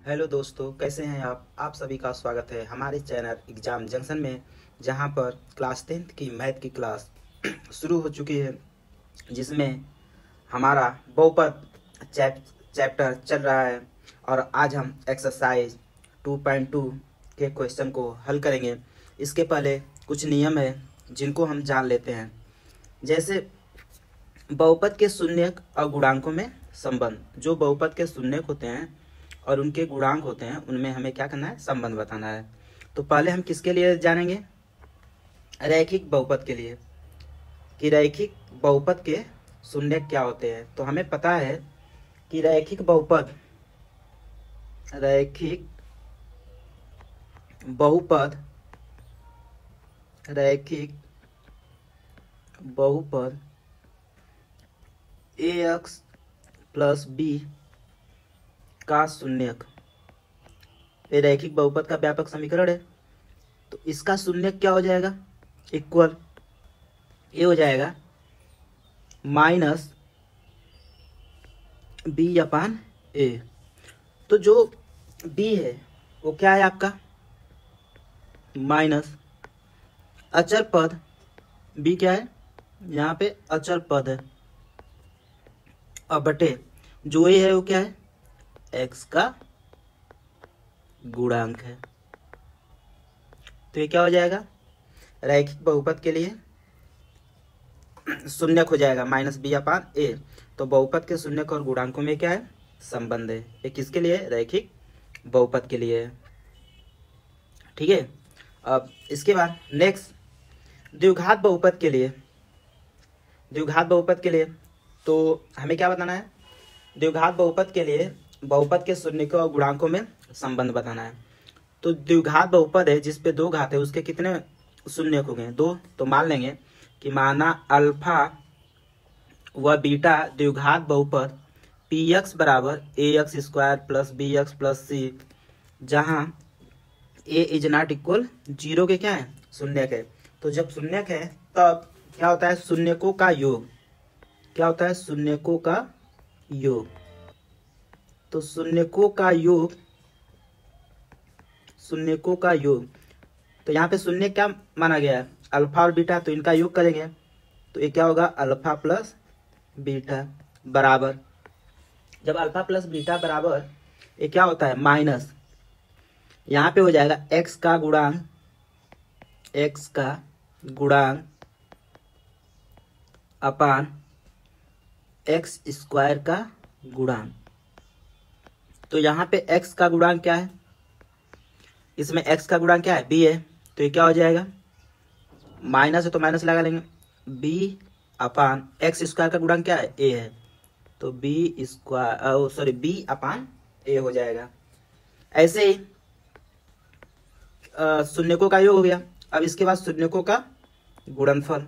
Hello दोस्तों, कैसे हैं आप सभी का स्वागत है हमारे चैनल एग्जाम जंक्शन में, जहां पर क्लास 10th की मैथ की क्लास शुरू हो चुकी है, जिसमें हमारा बहुपद चैप्टर चल रहा है। और आज हम एक्सरसाइज 2.2 के क्वेश्चन को हल करेंगे। इसके पहले कुछ नियम है जिनको हम जान लेते हैं, जैसे बहुपद के शून्यक और गुणांकों में संबंध। जो बहुपद के शून्यक होते हैं और उनके गुणांक होते हैं, उनमें हमें क्या करना है, संबंध बताना है। तो पहले हम किसके लिए जानेंगे, रैखिक बहुपद के लिए, कि रैखिक बहुपद के शून्यक क्या होते हैं। तो हमें पता है कि रैखिक बहुपद रैखिक बहुपद ax प्लस बी का शून्यक ये रैखिक बहुपद का व्यापक समीकरण है। तो इसका शून्यक क्या हो जाएगा, इक्वल ये हो जाएगा माइनस बी अपान ए। तो जो बी है वो क्या है आपका, माइनस अचर पद। बी क्या है, यहाँ पे अचर पद है, और बटे जो ए है वो क्या है, एक्स का गुणांक है। तो ये क्या हो जाएगा, रैखिक बहुपद के लिए शून्यक हो जाएगा माइनस बी अपान ए। तो बहुपद के शून्यक और गुणांकों में क्या है, संबंध है। ये किसके लिए, रैखिक बहुपद के लिए है। ठीक है। अब इसके बाद नेक्स्ट द्विघात बहुपद के लिए, तो हमें क्या बताना है, द्विघात बहुपद के लिए बहुपद के शून्यकों और गुणांकों में संबंध बताना है। तो द्विघात बहुपद है जिसपे दो घात है, उसके कितने शून्यक हो गए, दो। तो मान लेंगे कि माना अल्फा व बीटा द्विघात बहुपद पी एक्स बराबर A X square plus B X plus C, जहाँ A is not equal zero के क्या है, शून्यक है। तो जब शून्यक है तब क्या होता है, शून्यकों का योग। क्या होता है, शून्यकों का योग। तो शून्यकों का योग, तो यहाँ पे शून्य क्या माना गया है, अल्फा और बीटा। तो इनका योग करेंगे तो ये क्या होगा, अल्फा प्लस बीटा बराबर, जब अल्फा प्लस बीटा बराबर ये क्या होता है, माइनस, यहाँ पे हो जाएगा एक्स का गुणांक अपान एक्स स्क्वायर का गुणांक। तो यहाँ पे x का गुणांक क्या है, इसमें x का गुणांक क्या है, b है। तो ये क्या हो जाएगा, माइनस है तो माइनस लगा लेंगे, b अपान एक्स स्क्वायर का गुणांक क्या है, a है। तो b अपान a हो जाएगा। ऐसे ही शून्यकों का योग हो गया। अब इसके बाद शून्यकों का गुणनफल,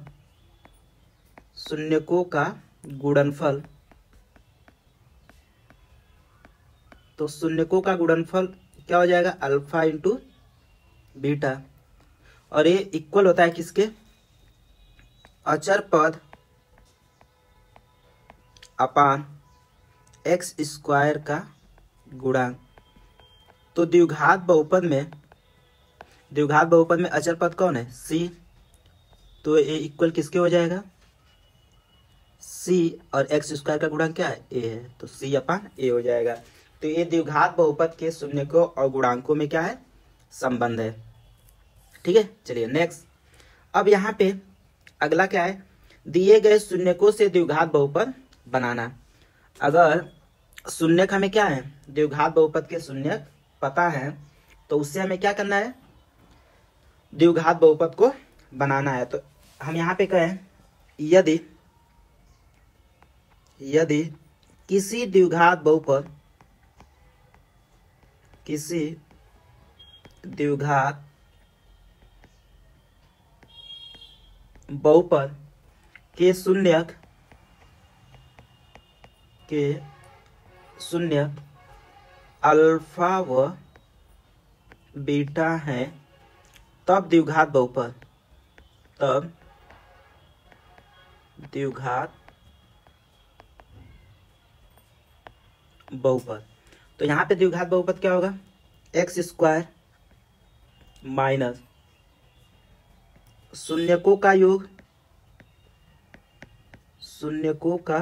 तो शून्यकों का गुणनफल क्या हो जाएगा, अल्फा इंटू बीटा, और ये इक्वल होता है किसके, अचर पद अपान एक्स स्क्वायर का गुणांक। तो द्विघात बहुपद में अचर पद कौन है, सी। तो ये इक्वल किसके हो जाएगा, सी, और एक्स स्क्वायर का गुणांक क्या है, ए है। तो सी अपान ए हो जाएगा। तो ये द्विघात बहुपद के शून्यकों और गुणांकों में क्या है, संबंध है। ठीक है, चलिए नेक्स्ट। अब यहाँ पे अगला क्या है, दिए गए शून्यकों से द्विघात बहुपद बनाना। अगर शून्यक हमें क्या है, द्विघात बहुपद के शून्यक पता है, तो उससे हमें क्या करना है, द्विघात बहुपद को बनाना है। तो हम यहाँ पे कहें, यदि किसी द्विघात बहुपद के शून्यक अल्फा व बीटा है, तब द्विघात बहुपद। तो यहाँ पे द्विघात बहुपद क्या होगा, एक्स स्क्वायर माइनस शून्यकों का योग, शून्यकों का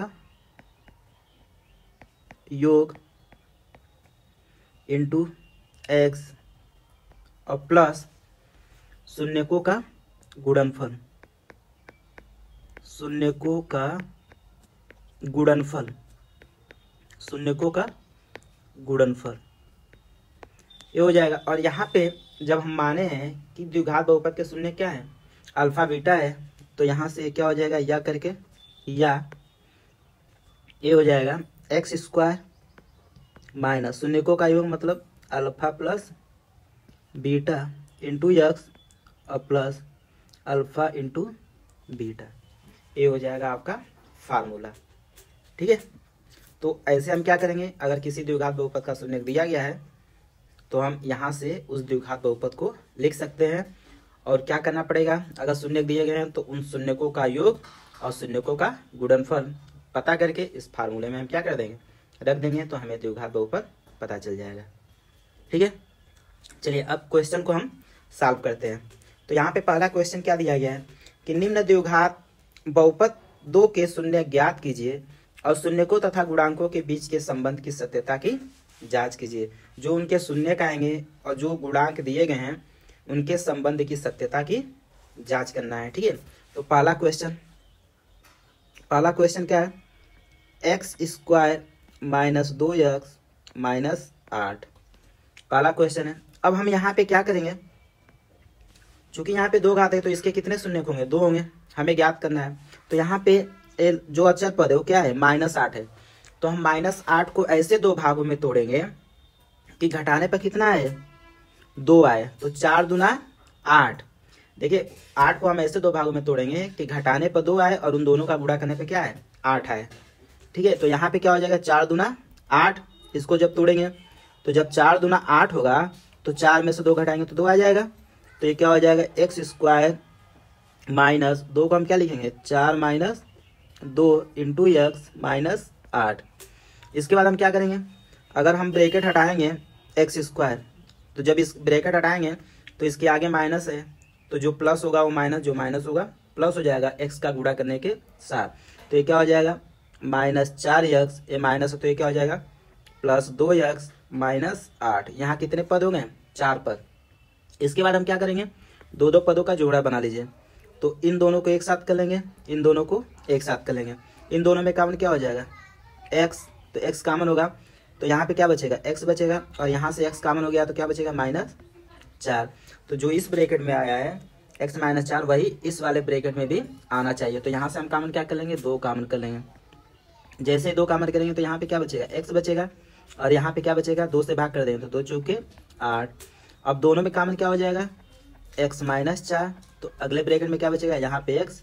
योग इंटू एक्स और प्लस शून्यकों का गुणनफल, शून्यकों का गुणनफल, शून्यकों का गुणनफल, ये हो जाएगा। और यहाँ पे जब हम माने हैं कि द्विघात बहुपद के शून्य क्या है, अल्फा बीटा है, तो यहाँ से क्या हो जाएगा, या करके या ये हो जाएगा एक्स स्क्वायर माइनस शून्यकों का योग मतलब alpha plus beta into x और प्लस अल्फा इंटू बीटा, ये हो जाएगा आपका फार्मूला। ठीक है, तो ऐसे हम क्या करेंगे, अगर किसी द्विघात बहुपद का शून्य दिया गया है तो हम यहाँ से उस द्विघात बहुपद को लिख सकते हैं। और क्या करना पड़ेगा, अगर शून्य दिए गए हैं तो उन शून्यकों का योग और शून्यकों का गुणनफल पता करके इस फार्मूले में हम क्या कर देंगे, रख देंगे, तो हमें द्विघात बहुपद पता चल जाएगा। ठीक है, चलिए अब क्वेश्चन को हम सॉल्व करते हैं। तो यहाँ पे पहला क्वेश्चन क्या दिया गया है कि निम्न द्विघात बहुपद 2 के शून्य ज्ञात कीजिए और शून्यकों तथा गुणांकों के बीच के संबंध की सत्यता की जांच कीजिए। जो उनके शून्य आएंगे और जो गुणांक दिए गए हैं उनके संबंध की सत्यता की जांच करना है। ठीक है, तो पहला क्वेश्चन क्या है, x square minus 2x minus 8, पहला क्वेश्चन है। अब हम यहाँ पे क्या करेंगे, चूंकि यहाँ पे 2 घात है तो इसके कितने शून्य होंगे, 2 होंगे, हमें ज्ञात करना है। तो यहाँ पे जो अचर पद है वो क्या है, -8 है। तो हम -8 को ऐसे 2 भागों में तोड़ेंगे कि घटाने पर कितना है, 2 आए, तो 4 दूना 8। देखिए 8 को हम ऐसे 2 भागों में तोड़ेंगे कि घटाने पर 2 आए और उन दोनों का गुणा करने पे क्या है, 8 आए। ठीक है, तो यहाँ पे क्या हो जाएगा, 4 दूना 8, इसको जब तोड़ेंगे तो जब 4 दूना 8 होगा तो 4 में से 2 घटाएंगे तो 2 आ जाएगा। तो ये क्या हो जाएगा, एक्स स्क्वायर माइनस 2 को हम क्या लिखेंगे, 4 माइनस 2 इंटू एक्स माइनस 8। इसके बाद हम क्या करेंगे, अगर हम ब्रैकेट हटाएंगे एक्स स्क्वायर, तो जब इस ब्रैकेट हटाएंगे तो इसके आगे माइनस है, तो जो प्लस होगा वो माइनस, जो माइनस होगा प्लस हो जाएगा एक्स का गुणा करने के साथ। तो ये क्या हो जाएगा, -4x, ये माइनस है तो ये क्या हो जाएगा प्लस 2x माइनस 8। यहाँ कितने पद हो गए, 4 पद। इसके बाद हम क्या करेंगे, 2 पदों का जोड़ा बना लीजिए। तो इन दोनों को एक साथ कर लेंगे, इन दोनों को एक साथ कर लेंगे, इन दोनों में कॉमन क्या हो जाएगा, x, तो x कॉमन होगा, तो यहाँ पे क्या बचेगा, x बचेगा, और यहाँ से x कॉमन हो गया तो क्या बचेगा, -4। तो जो इस ब्रैकेट में आया है x -4 वही इस वाले ब्रैकेट में भी आना चाहिए। तो यहाँ से हम कॉमन क्या कर लेंगे, 2 कॉमन कर लेंगे। जैसे 2 कॉमन करेंगे तो यहाँ पे क्या बचेगा, x बचेगा, और यहाँ पे क्या बचेगा, 2 से भाग कर देंगे तो 2 चौके 8। अब दोनों में कॉमन क्या हो जाएगा, x -4, तो अगले ब्रैकेट में क्या बचेगा, यहाँ पे x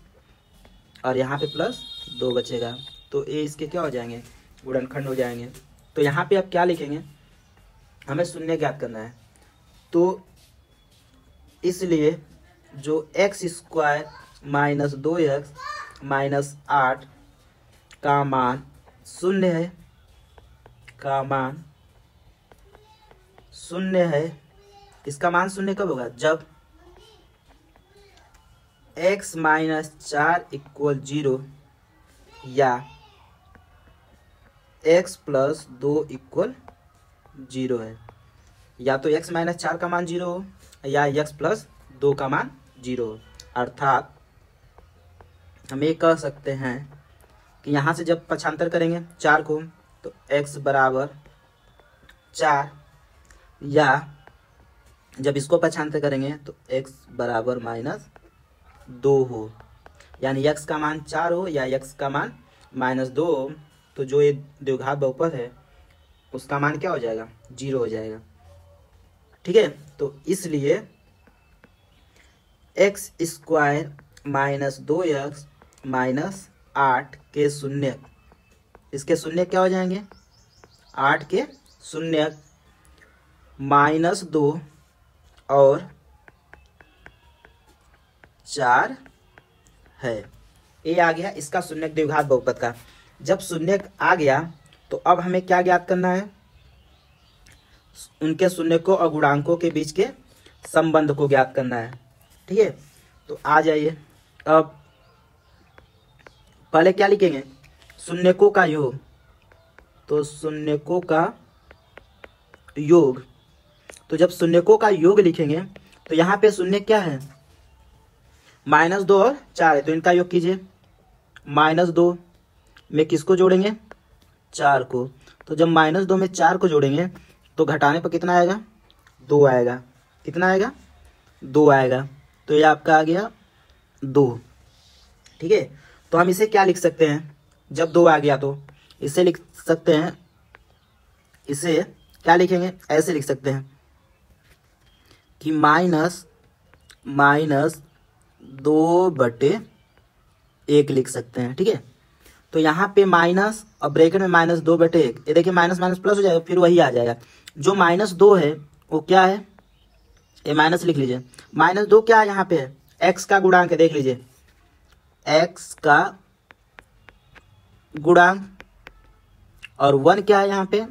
और यहाँ पे +2 बचेगा। तो ये इसके क्या हो जाएंगे, गुणनखंड हो जाएंगे। तो यहाँ पे अब क्या लिखेंगे, हमें शून्य ज्ञात करना है, तो इसलिए जो x square minus 2x minus 8 का मान शून्य है, का मान शून्य है। इसका मान शून्य कब होगा, जब x -4 = 0 या x + 2 = 0 है। या तो x -4 का मान 0 हो या x + 2 का मान 0 हो। अर्थात हम ये कह सकते हैं कि यहाँ से जब पक्षांतर करेंगे 4 को तो x = 4, या जब इसको पक्षांतर करेंगे तो x = -2 हो, यानी x का मान 4 हो या x का मान -2 हो, तो जो ये द्विघात बहुपद है उसका मान क्या हो जाएगा, 0 हो जाएगा। ठीक है, तो इसलिए x square minus 2x minus 8 के शून्य, इसके शून्य क्या हो जाएंगे, 8 के शून्य -2 और 4 है। ये आ गया इसका शून्य द्विघात बहुपद का। जब शून्य आ गया तो अब हमें क्या ज्ञात करना है, उनके शून्यकों और गुणांकों के बीच के संबंध को ज्ञात करना है। ठीक है, तो आ जाइए। अब पहले क्या लिखेंगे, शून्यकों का योग। तो शून्यकों का योग, तो जब शून्यकों का योग लिखेंगे तो यहाँ पे शून्य क्या है, -2 और 4 है, तो इनका योग कीजिए। -2 में किसको जोड़ेंगे, 4 को। तो जब -2 में 4 को जोड़ेंगे तो घटाने पर कितना आएगा, 2 आएगा। कितना आएगा, 2 आएगा। तो ये आपका आ गया 2। ठीक है, तो हम इसे क्या लिख सकते हैं, जब 2 आ गया तो इसे लिख सकते हैं, इसे क्या लिखेंगे, ऐसे लिख सकते हैं कि -2/1 लिख सकते हैं। ठीक है, तो यहाँ पे माइनस और ब्रैकेट में -2/1, ये देखिए माइनस माइनस प्लस हो जाएगा, फिर वही आ जाएगा। जो -2 है वो क्या है, ये माइनस लिख लीजिए। -2 क्या है, यहाँ पे है x का गुणांक है, देख लीजिए x का गुणांक, और 1 क्या है यहाँ पे,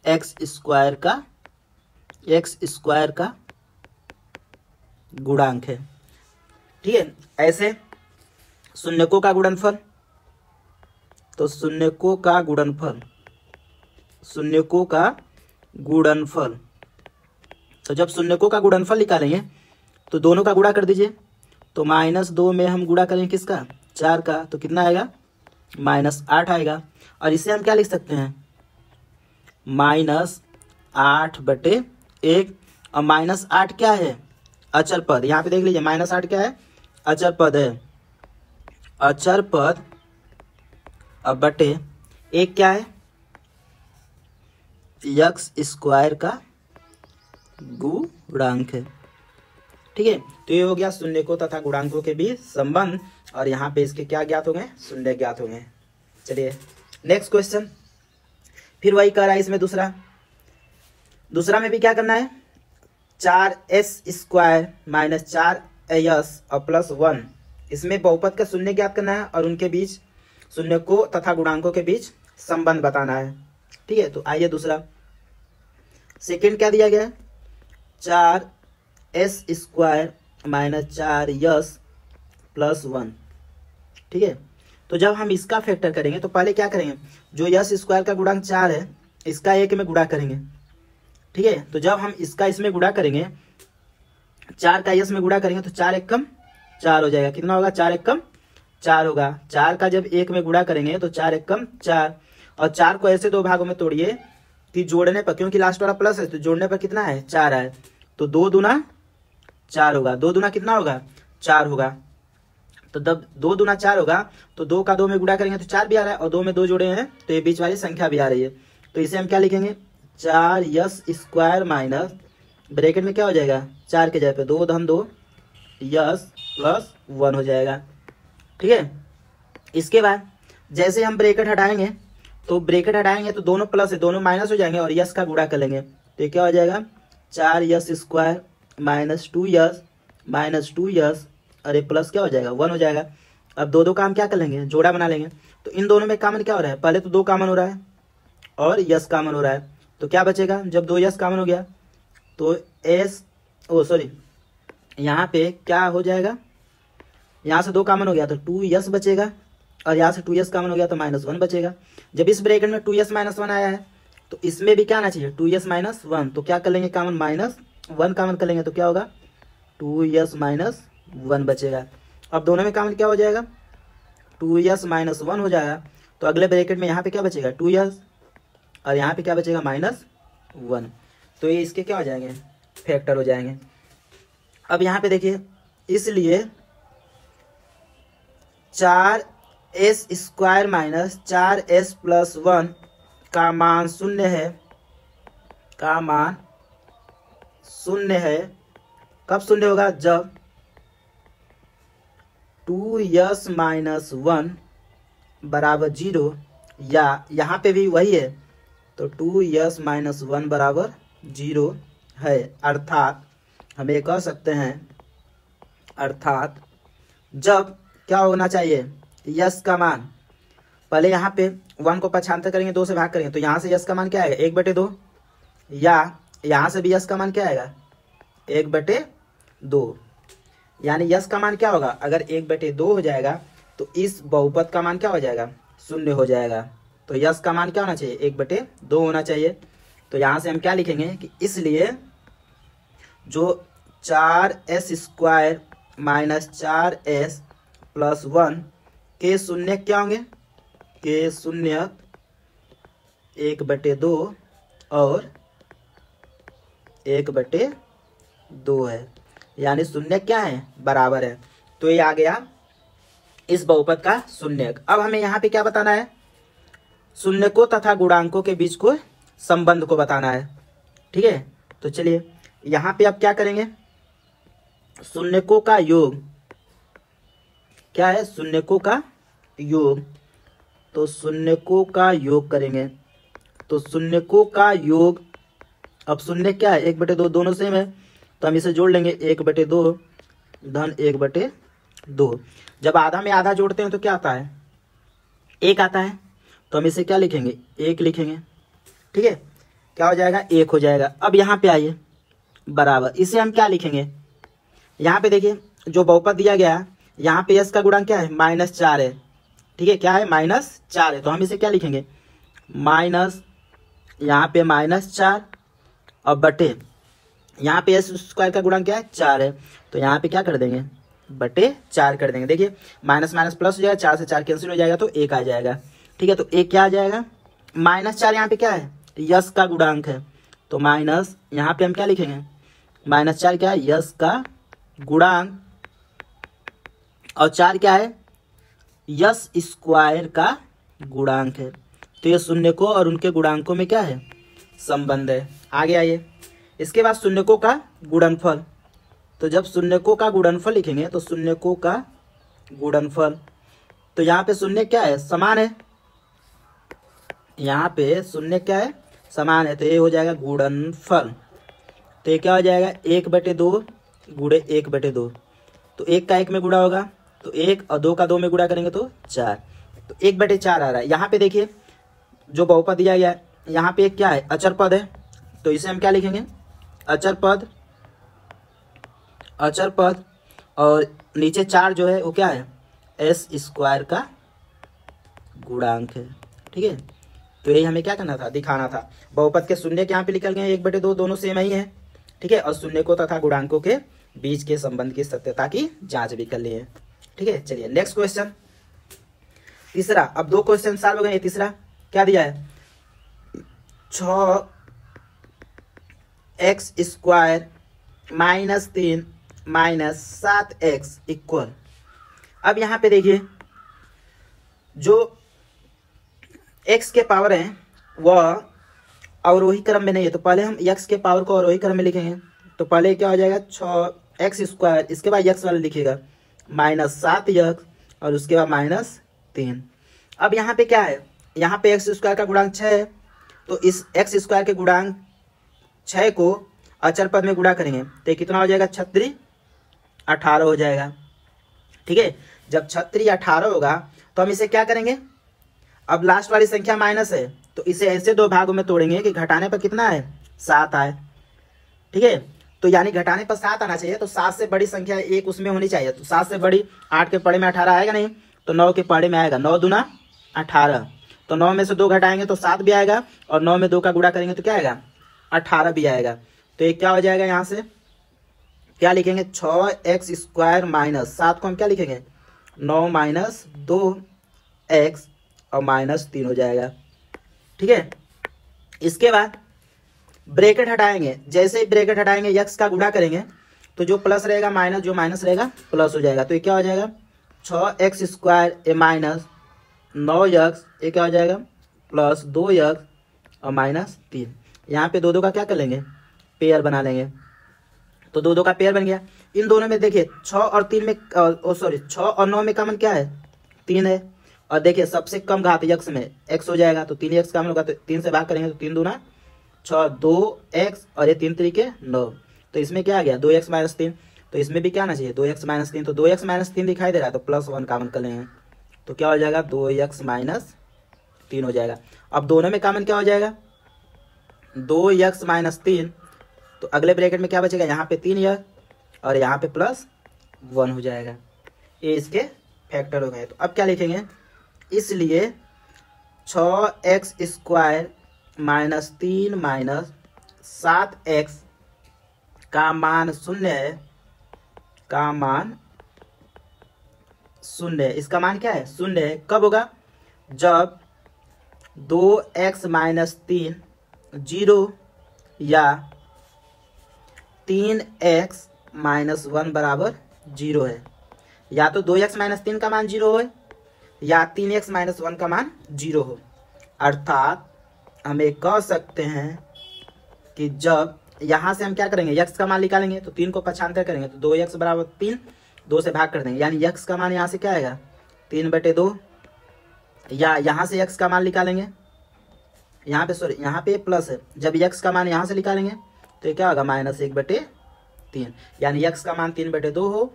x स्क्वायर का गुणांक है। ठीक है, ऐसे शून्यकों का गुणनफल, तो शून्यकों का गुणनफल, तो जब शून्यकों का गुणनफल निकालेंगे तो दोनों का गुणा कर दीजिए। तो -2 में हम गुणा करेंगे किसका, 4 का, तो कितना आएगा, -8 आएगा। और इसे हम क्या लिख सकते हैं, -8/1, और -8 क्या है, अचर पद। यहाँ पे देख लीजिए -8 क्या है, अचर पद है। अचर पद अब बटे 1 क्या है, x स्क्वायर का गुणांक है। ठीक है, तो ये हो गया शून्यकों तथा गुणांकों के बीच संबंध, और यहाँ पे इसके क्या ज्ञात होंगे, शून्य ज्ञात होंगे। चलिए नेक्स्ट क्वेश्चन, फिर वही कर रहा है इसमें दूसरा में भी क्या करना है, 4s² - 4s और +1, इसमें बहुपद का शून्य ज्ञात करना है और उनके बीच शून्यकों तथा गुणांकों के बीच संबंध बताना है। ठीक है, तो आइए दूसरा, सेकंड क्या दिया गया है, 4s² - 4s +1। ठीक है, तो जब हम इसका फैक्टर करेंगे तो पहले क्या करेंगे, जो यस स्क्वायर का गुणांक 4 है इसका 1 में गुणा करेंगे। ठीक है, तो जब हम इसका इसमें गुणा करेंगे, 4 का यस में गुणा करेंगे तो 4 × 4 हो जाएगा। कितना होगा, 4 × 4 होगा। 4 का जब 1 में गुणा करेंगे तो 4 × 4, और 4 को ऐसे 2 भागों में तोड़िए कि जोड़ने पर, क्योंकि लास्ट वाला प्लस है तो जोड़ने पर कितना है, 4 है, तो 2 दूना 4 होगा। 2 दूना कितना होगा, 4 होगा। तो जब 2 दूना 4 होगा तो 2 का 2 में गुणा करेंगे तो 4 भी आ रहा है, और 2 में 2 जोड़े हैं तो ये बीच वाली संख्या भी आ रही है। तो इसे हम क्या लिखेंगे, 4s² ब्रैकेट में क्या हो जाएगा, 4 के जगह पे 2 धन 2 यस +1 हो जाएगा। ठीक है, इसके बाद जैसे हम ब्रैकेट हटाएंगे तो दोनों प्लस है, दोनों माइनस हो जाएंगे, और यस का गुणा कर लेंगे तो ये क्या हो जाएगा, 4s² - 2s अरे प्लस क्या हो जाएगा, 1 हो जाएगा। अब दो का हम क्या कर लेंगे, जोड़ा बना लेंगे। तो इन दोनों में कॉमन क्या हो रहा है, पहले तो 2 कॉमन हो रहा है और यस कॉमन हो रहा है, तो क्या बचेगा, जब 2 यस कॉमन हो गया तो यहाँ पे क्या हो जाएगा, यहाँ से 2 कॉमन हो गया तो 2s बचेगा, और यहाँ से 2s कॉमन हो गया तो -1 बचेगा। जब इस ब्रैकेट में 2s - 1 आया है तो इसमें भी क्या आना चाहिए, 2s - 1, तो क्या कर लेंगे कॉमन, -1 कॉमन कर लेंगे तो क्या होगा, 2s - 1 बचेगा। अब दोनों में कॉमन क्या हो जाएगा, 2s - 1 हो जाएगा। तो अगले ब्रैकेट में यहाँ पे क्या बचेगा, 2s, और यहाँ पे क्या बचेगा, -1। तो ये इसके क्या हो जाएंगे, फैक्टर हो जाएंगे। अब यहाँ पे देखिए, इसलिए 4s² - 4s +1 का मान 0 है, कब 0 होगा, जब 2s - 1 बराबर 0, या यहाँ पे भी वही है, तो 2s - 1 बराबर 0 है। अर्थात हम ये कह सकते हैं, अर्थात जब क्या होना चाहिए, यस का मान, पहले यहाँ पे 1 को पक्षांतर करेंगे, 2 से भाग करेंगे, तो यहाँ से यस का मान क्या आएगा, 1/2, या यहाँ से भी यस का मान क्या आएगा 1/2, यानी यस का मान क्या होगा, अगर 1/2 हो जाएगा तो इस बहुपद का मान क्या हो जाएगा 0 हो जाएगा। तो यस का मान क्या होना चाहिए 1/2 होना चाहिए। तो यहाँ से हम क्या लिखेंगे कि इसलिए जो 4s² - 4s + 1 के शून्य क्या होंगे, के शून्य 1/2 और 1/2 है, यानी शून्य क्या है बराबर है। तो ये आ गया इस बहुपद का शून्यक। अब हमें यहाँ पे क्या बताना है, शून्यकों तथा गुणांकों के बीच को संबंध को बताना है। ठीक है, तो चलिए यहाँ पे आप क्या करेंगे, शून्यकों का योग क्या है, शून्यकों का योग। तो शून्यकों का योग करेंगे, तो शून्यकों का योग, अब शून्य क्या है 1/2 दोनों सेम है, तो हम इसे जोड़ लेंगे 1/2 धन 1/2। जब आधा में आधा जोड़ते हैं तो क्या आता है 1 आता है, तो हम इसे क्या लिखेंगे 1 लिखेंगे। ठीक है, क्या हो जाएगा 1 हो जाएगा। अब यहाँ पे आइए बराबर, इसे हम क्या लिखेंगे, यहाँ पे देखिए जो बहुपद दिया गया है यहाँ पे यस का गुणांक क्या है -4 है। ठीक है, क्या है -4 है, तो हम इसे क्या लिखेंगे माइनस, यहाँ पे -4 और बटे यहाँ पे s² का गुणांक क्या है 4 है, तो यहाँ पे क्या कर देंगे /4 कर देंगे। देखिए माइनस माइनस प्लस हो जाएगा, 4 से 4 कैंसिल हो जाएगा तो 1 आ जाएगा। ठीक है, तो 1 क्या आ जाएगा -4, यहाँ पे क्या है यस का गुणांक है, तो माइनस यहाँ पे हम क्या लिखेंगे -4 क्या है यस का गुणांक, और 4 क्या है s² का गुणांक है। तो ये शून्यकों और उनके गुणांकों में क्या है संबंध है। आगे आइए, इसके बाद शून्यकों का गुणनफल। तो जब शून्यकों का गुणनफल लिखेंगे तो शून्यकों का गुणनफल, तो यहाँ पे शून्य क्या है समान है, यहाँ पे शून्य क्या है समान है, तो ये हो जाएगा गुणनफल। तो ये क्या हो जाएगा 1/2 गुणे 1/2, तो 1 का 1 में गुणा होगा तो 1 और 2 का 2 में गुणा करेंगे तो 4, तो 1/4 आ रहा है। यहाँ पे देखिए जो बहुपद दिया गया है यहाँ पे क्या है अचर पद है, तो इसे हम क्या लिखेंगे अचर पद, अचर पद, और नीचे 4 जो है वो क्या है s² का गुणांक है। ठीक है, तो यही हमें क्या करना था दिखाना था। बहुपद के शून्य यहाँ पे निकल गए 1/2 दोनों सेम ही है। ठीक है, और शून्यकों तथा गुणांकों के बीच के संबंध की सत्यता की जांच भी कर लिए। ठीक है, चलिए नेक्स्ट क्वेश्चन, तीसरा। अब 2 क्वेश्चन सॉल्व हो गए, तीसरा क्या दिया है 6x² - 3 - 7x इक्वल। अब यहाँ पे देखिए जो x के पावर है वह अवरोही क्रम में नहीं है, तो पहले हम x के पावर को अवरोही क्रम में लिखेंगे। तो पहले क्या हो जाएगा 6x², इसके बाद x वाला लिखिएगा -7x और उसके बाद -3। अब यहाँ पे क्या है, यहाँ पे x² का गुणांक 6 है, तो इस x² के गुणांक 6 को अचर पद में गुणा करेंगे तो कितना हो जाएगा 36 18 हो जाएगा। ठीक है, जब 36 18 होगा तो हम इसे क्या करेंगे, अब लास्ट वाली संख्या माइनस है तो इसे ऐसे 2 भागों में तोड़ेंगे कि घटाने पर कितना है 7 आए। ठीक है, तो यानी घटाने पर 7 आना चाहिए, तो 7 से बड़ी संख्या एक उसमें होनी चाहिए, तो 7 से बड़ी 8 के पढ़े में 18 आएगा नहीं, तो 9 के पढ़े में आएगा 9 दूना 18, तो 9 में से 2 घटाएंगे तो 7 भी आएगा, और 9 में 2 का गुणा करेंगे तो क्या आएगा 18 भी आएगा। तो ये क्या हो जाएगा, यहाँ से क्या लिखेंगे 6x² - 7 को हम क्या लिखेंगे 9 - 2x और -3 हो जाएगा। ठीक है, इसके बाद ब्रैकेट हटाएंगे, जैसे ही ब्रैकेट हटाएंगे x का गुणा करेंगे तो जो प्लस रहेगा माइनस, जो माइनस रहेगा प्लस हो जाएगा। तो ये क्या हो जाएगा 6x² - 9x, ये क्या हो जाएगा +2x और -3। यहाँ पे 2 का क्या कर लेंगे पेयर बना लेंगे, तो 2 का पेयर बन गया। इन दोनों में देखिए 6 और 3 में 6 और 9 में कॉमन क्या है 3 है, और देखिए सबसे कम घात x में x हो जाएगा, तो 3x कॉमन होगा तो 3 से भाग करेंगे तो 3 दूना 6 2x और ये 3 तरीके 9, तो इसमें क्या आ गया 2x - 3, तो इसमें भी क्या आना चाहिए 2x - 3, तो 2x - 3 दिखाई दे रहा है तो +1 कॉमन कर लेंगे, तो क्या हो जाएगा 2x - 3 हो जाएगा। अब दोनों में कॉमन क्या हो जाएगा 2x - 3 तो अगले ब्रैकेट में क्या बचेगा, यहाँ पे 3 और यहाँ पे +1 हो जाएगा। ये इसके फैक्टर हो गए। तो अब क्या लिखेंगे, इसलिए 6x² - 3 - 7x का मान 0 है, का मान 0 है। इसका मान क्या है, 0 है। कब होगा, जब 2x - 3 0 या 3x - 1 बराबर 0 है। या तो 2x - 3 का मान 0 हो या 3x - 1 का मान 0 हो। अर्थात हमें कह सकते हैं कि जब यहाँ से हम क्या करेंगे, x का मान निकालेंगे तो 3 को पक्षांतर करेंगे तो 2x बराबर 3, 2 से भाग कर देंगे, यानी x का मान यहाँ से क्या आएगा 3/2। या यहाँ से x का मान निकालेंगे, यहाँ पे सॉरी यहाँ पे प्लस है, जब x का मान यहाँ से निकालेंगे तो क्या होगा -1/3, यानी x का मान 3/2 हो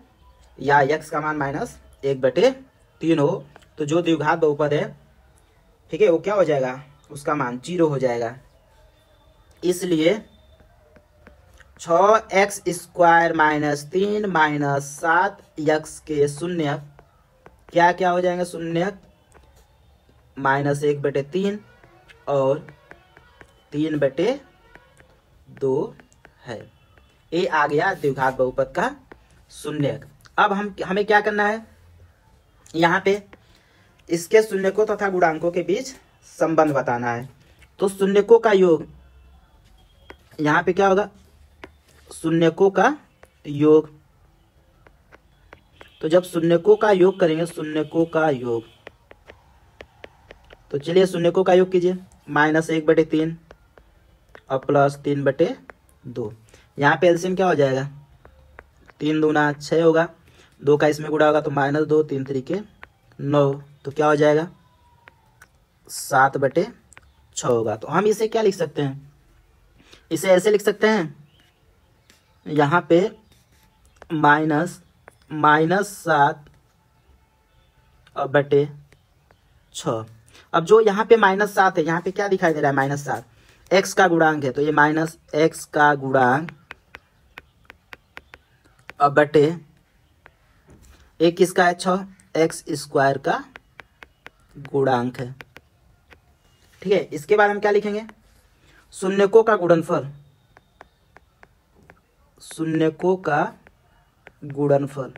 या x का मान -1/3 हो। तो जो द्विघात बहुपद है, ठीक है, वो क्या हो जाएगा, उसका मान 0 हो जाएगा। इसलिए 6x² - 3 - 7x के शून्य क्या क्या हो जाएंगे, शून्य -1/3 और 3/2 है। ये आ गया द्विघात बहुपद का शून्यक। अब हमें क्या करना है, यहाँ पे इसके शून्यकों तथा गुणांकों के बीच संबंध बताना है। तो शून्यकों का योग, यहाँ पे क्या होगा, शून्यकों का योग। तो जब शून्यकों का योग करेंगे, शून्यकों का योग, तो चलिए शून्यकों का योग कीजिए, -1/3 और +3/2। यहाँ पे एलसीएम क्या हो जाएगा, 3 दूना 6 होगा, 2 का इसमें गुणा होगा तो -2, 3 3 9, तो क्या हो जाएगा 7/6 होगा। तो हम इसे क्या लिख सकते हैं, इसे ऐसे लिख सकते हैं, यहाँ पे -7/6। अब जो यहाँ पे -7 है, यहाँ पे क्या दिखाई दे रहा है, -7 x का गुणांक है, तो ये -x का गुणांक अब बटे एक किसका है, 6x² का गुणांक है। ठीक है, इसके बाद हम क्या लिखेंगे, शून्यकों का गुणनफल, शून्यकों का गुणनफल।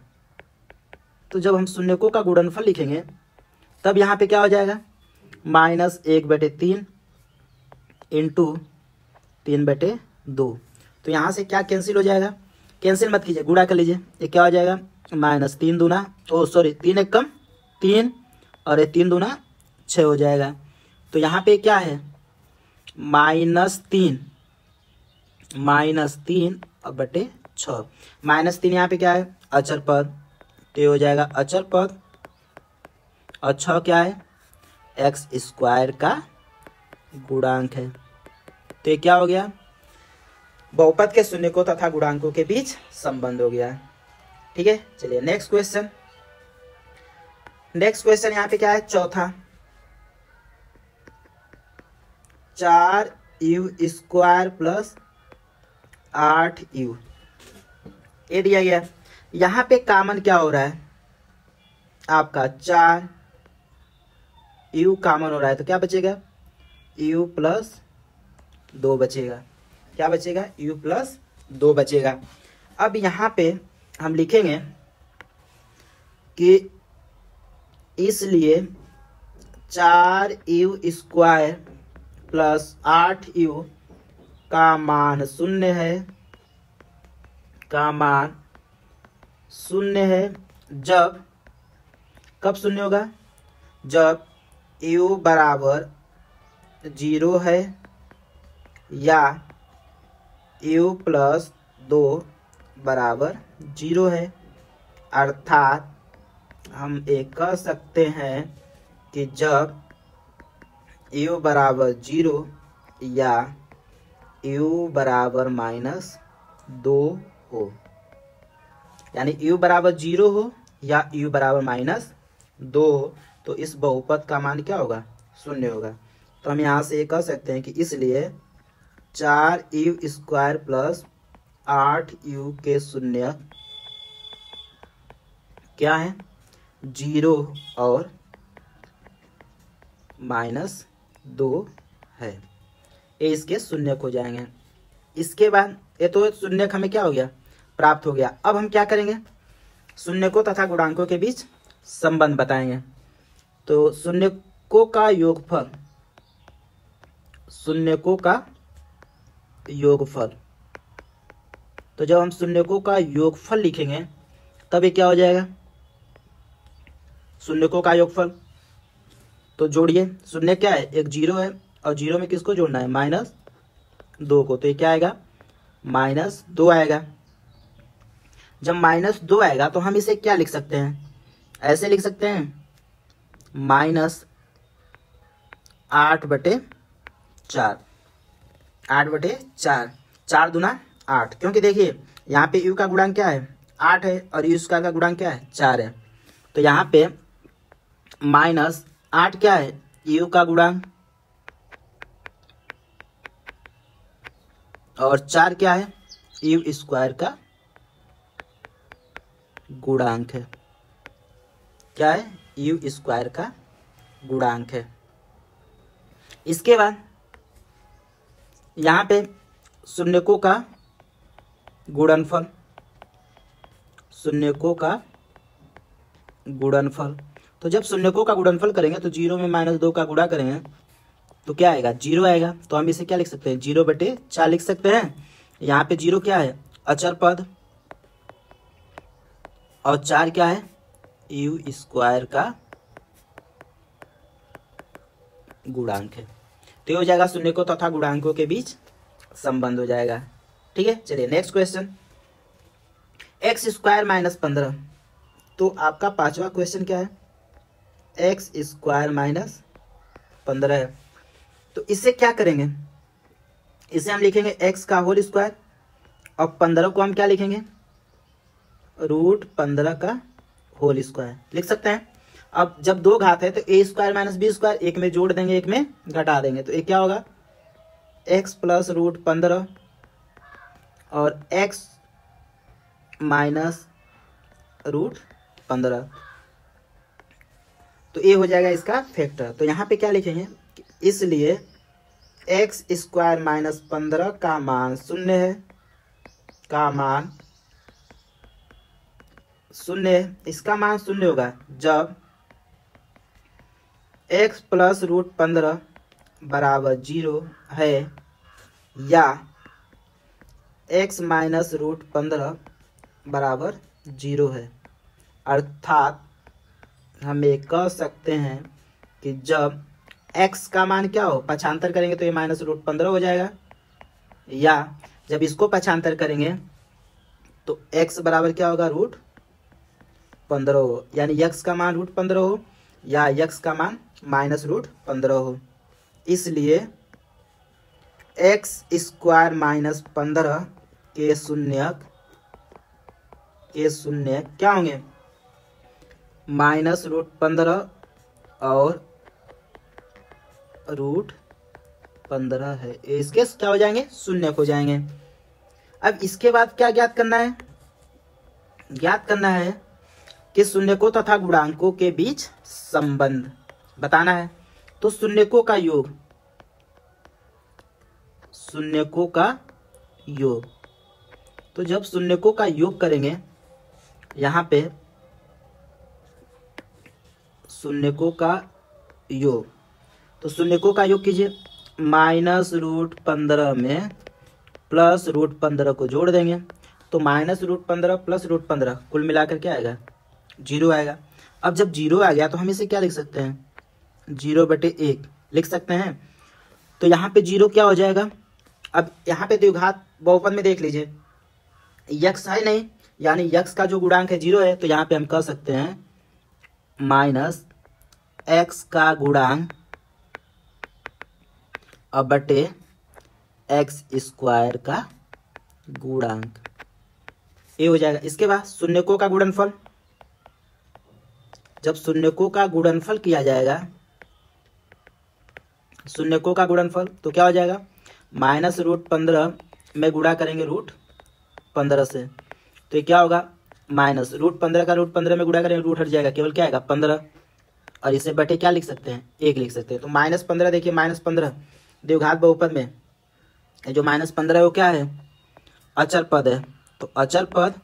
तो जब हम शून्यकों का गुणनफल लिखेंगे तब यहाँ पे क्या हो जाएगा, -1/3 इंटू 3/2। तो यहाँ से क्या कैंसिल हो जाएगा, कैंसिल मत कीजिए, गुणा कर लीजिए। ये क्या हो जाएगा, -3 दूना, ओ सॉरी 3 एक कम 3 और ये 3 दूना 6 हो जाएगा। तो यहाँ पे क्या है, -3 और बटे 6। -3 यहाँ पे क्या है, अचर पद, तो ये हो जाएगा अचर पद, और 6 क्या है, x² का गुणांक है। तो ये क्या हो गया, बहुपद के शून्यकों तथा गुणांकों के बीच संबंध हो गया। ठीक है, चलिए नेक्स्ट क्वेश्चन। नेक्स्ट क्वेश्चन यहाँ पे क्या है, चौथा, 4u² + 8u ये दिया गया। यहाँ पे कॉमन क्या हो रहा है आपका, 4u कॉमन हो रहा है, तो क्या बचेगा, u + 2 बचेगा। क्या बचेगा, u + 2 बचेगा। अब यहाँ पे हम लिखेंगे कि इसलिए 4u² + 8u का मान 0 है, का मान 0 है। जब, कब 0 होगा, जब u बराबर 0 है या u + 2 बराबर 0 है। अर्थात हम एक कह सकते हैं कि जब u बराबर 0 या u बराबर -2 हो, यानी u बराबर 0 हो या u बराबर -2 हो, तो इस बहुपद का मान क्या होगा, 0 होगा। तो हम यहाँ से कह सकते हैं कि इसलिए 4u² + 8u के शून्य क्या है, 0 और -2 है। ये इसके शून्यक हो जाएंगे। इसके बाद ये तो शून्यक हमें क्या हो गया, प्राप्त हो गया। अब हम क्या करेंगे, शून्यकों तथा गुणांकों के बीच संबंध बताएंगे। तो शून्यकों का योगफल, शून्यकों का योगफल, तो जब हम शून्यकों का योगफल लिखेंगे तब ये क्या हो जाएगा, शून्यकों का योगफल। तो जोड़िए, शून्य क्या है, एक 0 है और 0 में किसको जोड़ना है, -2 को। तो ये क्या आएगा, -2 आएगा। जब -2 आएगा तो हम इसे क्या लिख सकते हैं, ऐसे लिख सकते हैं, -8/4, 8/4, 4 दूना 8, क्योंकि देखिए यहाँ पे u का गुणांक क्या है, 8 है और u स्क्वायर का गुणांक क्या है, 4 है। तो यहाँ पे -8 क्या है, u का गुणांक, और 4 क्या है, u स्क्वायर का गुणांक है। क्या है, u स्क्वायर का गुणांक है। इसके बाद यहाँ पे शून्यकों का गुणनफल, शून्यकों का गुणनफल। तो जब शून्यकों का गुणनफल करेंगे तो 0 में -2 का गुणा करेंगे तो क्या आएगा, 0 आएगा। तो हम इसे क्या लिख सकते हैं, 0/4 लिख सकते हैं। यहाँ पे 0 क्या है, अचर पद, और 4 क्या है, u स्क्वायर का गुणांक है। तो ये हो जाएगा शून्यकों तथा गुणांकों के बीच संबंध हो जाएगा। ठीक है, चलिए नेक्स्ट क्वेश्चन, x² -15। तो आपका पांचवा क्वेश्चन क्या है, x² -15 है। तो इसे क्या करेंगे, इसे हम लिखेंगे x का होल स्क्वायर, और 15 को हम क्या लिखेंगे, √15 का होल स्क्वायर लिख सकते हैं। अब जब दो घात है तो a² - b², एक में जोड़ देंगे एक में घटा देंगे, तो ये क्या होगा, x + √15 और x - √15। तो ये हो जाएगा इसका फैक्टर। तो यहाँ पे क्या लिखेंगे, इसलिए x² - 15 का मान 0 है, का मान 0 है। इसका मान 0 होगा जब x + √15 बराबर 0 है, या x - √15 बराबर 0 है। अर्थात हम ये कह सकते हैं कि जब x का मान क्या हो, पक्षांतर करेंगे तो ये -√15 हो जाएगा, या जब इसको पक्षांतर करेंगे तो x बराबर क्या होगा, √15 हो, यानी x का मान √15 हो या x का मान -√15 हो। इसलिए x² - 15 के शून्य क्या होंगे, -√15 और √15 है। इसके क्या हो जाएंगे, शून्य हो जाएंगे। अब इसके बाद क्या ज्ञात करना है, ज्ञात करना है कि शून्यकों तथा गुणांकों के बीच संबंध बताना है। तो शून्यकों का योग, शून्यकों का योग, तो जब शून्यकों का योग करेंगे, यहाँ पे शून्यकों का योग, तो शून्यकों का योग कीजिए, -√15 में +√15 को जोड़ देंगे, तो -√15 + √15 कुल मिलाकर क्या आएगा, 0 आएगा। अब जब 0 आ गया तो हम इसे क्या लिख सकते हैं, 0/1 लिख सकते हैं। तो यहाँ पे 0 क्या हो जाएगा, अब यहाँ पे द्विघात बहुपद में देख लीजिए, x है नहीं, यानी x का जो गुणांक है 0 है, तो यहाँ पे हम कह सकते हैं -x का गुणांक अब बटे x² का गुणांक, ये हो जाएगा। इसके बाद शून्यकों का गुणनफल, जब शून्यकों का गुणनफल किया जाएगा, शून्यकों का गुणनफल तो क्या हो जाएगा, -√15 में गुणा करेंगे 15 से, तो ये क्या होगा माइनस √15 का √15 में गुणा करेंगे, रूट हट जाएगा, केवल क्या आएगा 15, और इसे बटे क्या लिख सकते हैं 1 लिख सकते हैं। तो -15 देखिए, -15 द्विघात बहुपद में जो -15 है वो क्या है अचर पद है, तो अचर पद,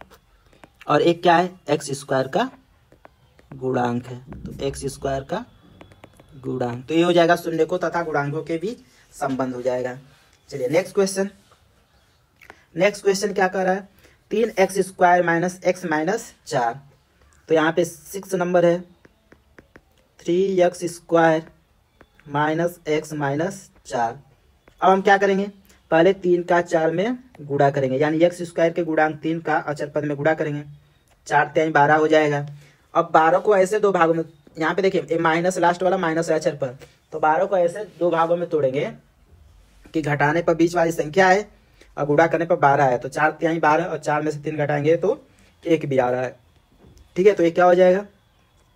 और एक क्या है x² का गुणांक है, तो x² का गुणांक, तो ये हो जाएगा शून्यकों तथा गुणांकों के बीच संबंध हो जाएगा। चलिए नेक्स्ट क्वेश्चन क्या कर रहा है 3x² - x - 4, तो यहाँ पे 6 नंबर है 3x² - x - 4। अब हम क्या करेंगे, पहले 3 का 4 में गुणा करेंगे, यानी x² के गुणांक 3 का अचर पद में गुणा करेंगे, 4 3 12 हो जाएगा। अब 12 को ऐसे दो भागों में, यहाँ पे देखिए ये माइनस लास्ट वाला माइनस है अचर पद, तो 12 को ऐसे दो भागों में तोड़ेंगे कि घटाने पर बीच वाली संख्या है और गुणा करने पर 12 है, तो 4 3 12 और 4 में से 3 घटाएंगे तो 1 भी आ रहा है। ठीक है, तो ये क्या हो जाएगा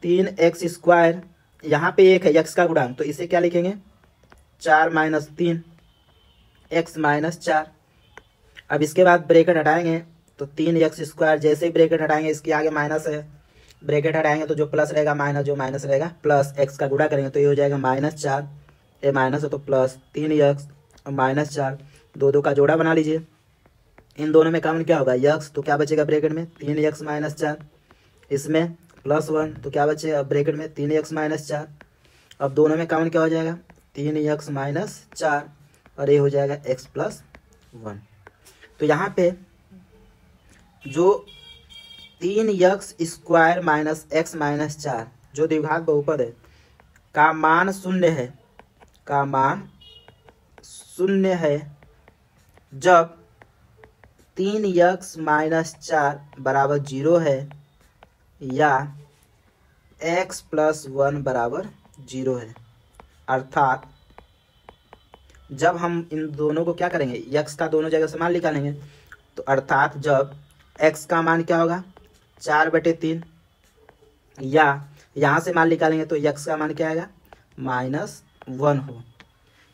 3x², यहाँ पे 1 है x का गुणांक, तो इसे क्या लिखेंगे 4 - 3 x - 4। अब इसके बाद ब्रैकेट हटाएंगे तो 3x², जैसे ही ब्रैकेट हटाएंगे इसके आगे माइनस है, ब्रैकेट हटाएंगे तो जो प्लस रहेगा माइनस, जो माइनस रहेगा प्लस, x का गुणा करेंगे तो ये हो जाएगा -4, ये माइनस है तो प्लस 3x और -4, 2 का जोड़ा बना लीजिए, इन दोनों में कॉमन क्या होगा x, तो क्या बचेगा ब्रैकेट में 3x - 4, इसमें +1 तो क्या बचेगा ब्रैकेट में 3x - 4, अब दोनों में कॉमन क्या हो जाएगा 3x - 4, और ये हो जाएगा x + 1। तो यहाँ पे जो 3x² - x - 4 जो द्विघात बहुपद है का मान 0 है, का मान 0 है जब 3x - 4 = 0 है या x + 1 = 0 है, अर्थात जब हम इन दोनों को क्या करेंगे x का दोनों जगह से मान निकालेंगे, तो अर्थात जब x का मान क्या होगा 4/3, या यहाँ से मान निकालेंगे तो x का मान क्या आएगा -1 हो,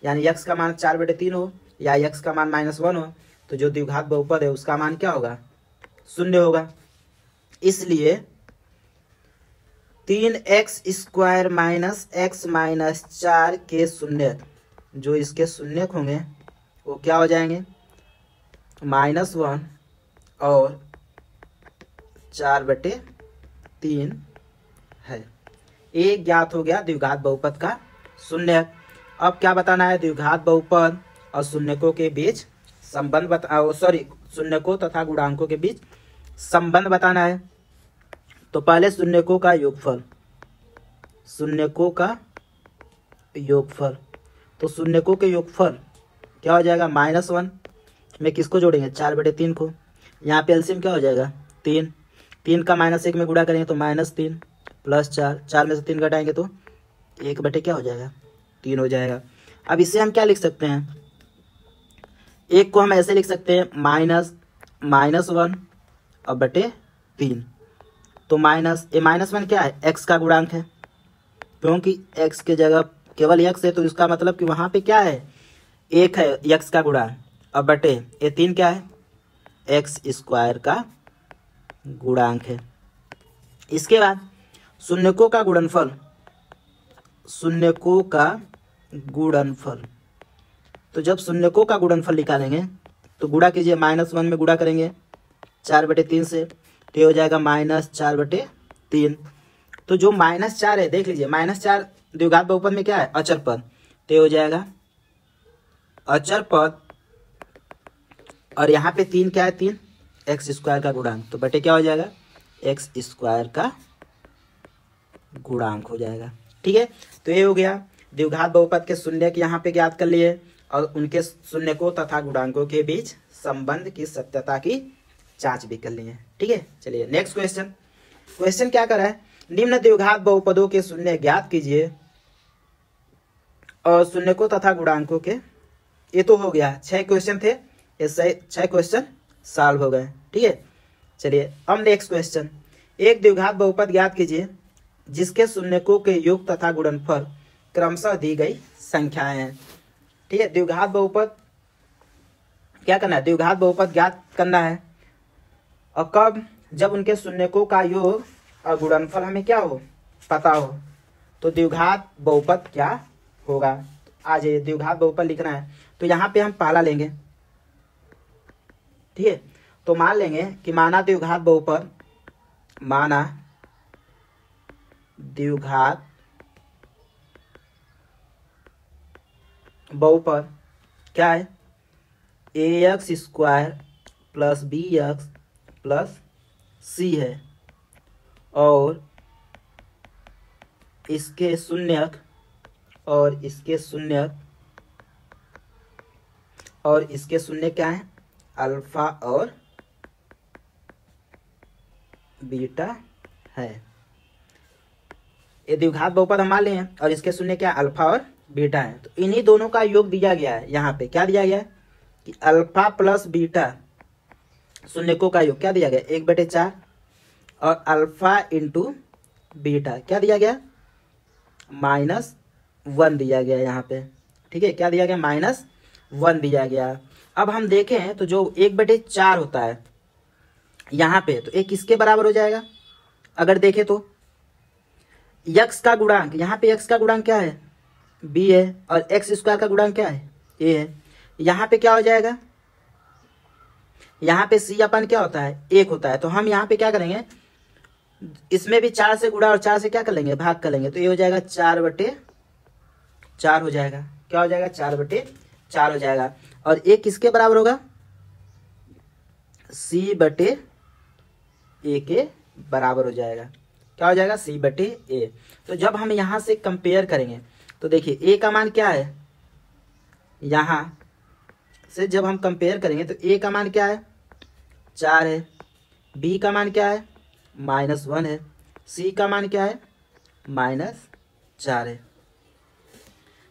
यानी x का मान 4/3 हो या x का मान -1 हो, तो जो द्विघात बहुपद है उसका मान क्या होगा 0 होगा। इसलिए 3x² - x - 4 के शून्यक, जो इसके शून्यक होंगे वो क्या हो जाएंगे -1 और 4/3 है। ये ज्ञात हो गया द्विघात बहुपद का शून्यक। अब क्या बताना है द्विघात बहुपद और शून्यकों के बीच संबंध शून्यकों तथा गुणांकों के बीच संबंध बताना है। तो पहले शून्यकों का योगफल, शून्यकों का योगफल, तो शून्यकों के योगफल क्या हो जाएगा -1 में किसको जोड़ेंगे 4/3 को, यहाँ पे एलसीएम क्या हो जाएगा 3, 3 का -1 में गुणा करेंगे तो -3 + 4, 4 में से 3 घटाएंगे तो 1 क्या हो जाएगा 3 हो जाएगा। अब इसे हम क्या लिख सकते हैं, एक को हम ऐसे लिख सकते हैं -1 और बटे 3, तो -1 क्या है x का गुणांक है, क्योंकि x के जगह केवल x है तो इसका मतलब कि वहाँ पे क्या है 1 है x का गुणांक, अब बटे ये 3 क्या है x² का गुणांक है। इसके बाद शून्यकों का गुणनफल, शून्यकों का गुणनफल, तो जब शून्यकों का गुणनफल निकालेंगे तो गुणा कीजिए -1 में गुणा करेंगे 4/3 से, तो हो जाएगा -4/3। तो जो -4 है देख लीजिए, -4 द्विघात बहुपद में क्या है अचर पद, तो हो जाएगा अचर पद, और यहाँ पे 3 क्या है 3 x² का गुणांक, तो बटे क्या हो जाएगा x² का गुणांक हो जाएगा। ठीक है, तो ये हो गया द्विघात बहुपद के शून्यक यहाँ पे ज्ञात कर लिए और उनके शून्यकों तथा गुणांकों के बीच संबंध की सत्यता की जांच भी कर लिए। ठीक है, चलिए नेक्स्ट क्वेश्चन क्या कर रहा है, निम्न द्विघात बहुपदों के शून्य ज्ञात कीजिए और शून्यकों तथा गुणांकों के, ये तो हो गया 6 क्वेश्चन थे, ये 6 क्वेश्चन सॉल्व हो गए। ठीक है, चलिए अब नेक्स्ट क्वेश्चन, एक द्विघात बहुपद ज्ञात कीजिए जिसके शून्यकों के योग तथा गुणनफल क्रमशः दी गई संख्याएं हैं। ठीक है, द्विघात बहुपद क्या करना है, द्विघात बहुपद ज्ञात करना है और कब, जब उनके शून्यकों का योग और गुणनफल हमें क्या हो, पता हो। तो द्विघात बहुपद क्या होगा। आ जाइए, द्विघात बहुपद लिखना है तो यहाँ पे हम पहला लेंगे, ठीक है। तो मान लेंगे कि माना द्विघात बहुपद, माना द्विघात बहुपद क्या है, ax square plus bx plus c है और इसके शून्यक और इसके शून्य क्या है, अल्फा और बीटा है। ये द्विघात बहुपद हम मान लिए हैं और इसके शून्य क्या, अल्फा और बीटा है। तो इन्हीं दोनों का योग दिया गया है। यहाँ पे क्या दिया गया है कि अल्फा प्लस बीटा शून्यकों का योग क्या दिया गया, 1/4 और अल्फा इंटू बीटा क्या दिया गया, -1 दिया गया यहाँ पे, ठीक है। क्या दिया गया, -1 दिया गया। अब हम देखें तो जो 1/4 होता है यहाँ पे, तो ये किसके बराबर हो जाएगा। अगर देखें तो x का गुणांक, यहाँ पे x का गुणांक क्या है, b है, और x स्क्वायर का गुणांक क्या है, a है। यहाँ पे क्या हो जाएगा, यहाँ पे c अपन क्या होता है, 1 होता है। तो हम यहाँ पे क्या करेंगे, इसमें भी 4 से गुणा और 4 से क्या कर लेंगे, भाग कर लेंगे। तो ये हो जाएगा 4/4 हो जाएगा। क्या हो जाएगा, 4/4 हो जाएगा। और ये किसके बराबर होगा, c/a के बराबर हो जाएगा। क्या हो जाएगा, c/a। तो जब हम यहां से कंपेयर करेंगे तो देखिए a का मान क्या है, यहां से जब हम कंपेयर करेंगे तो a का मान क्या है, 4 है, b का मान क्या है, -1 है, c का मान क्या है, -4 है,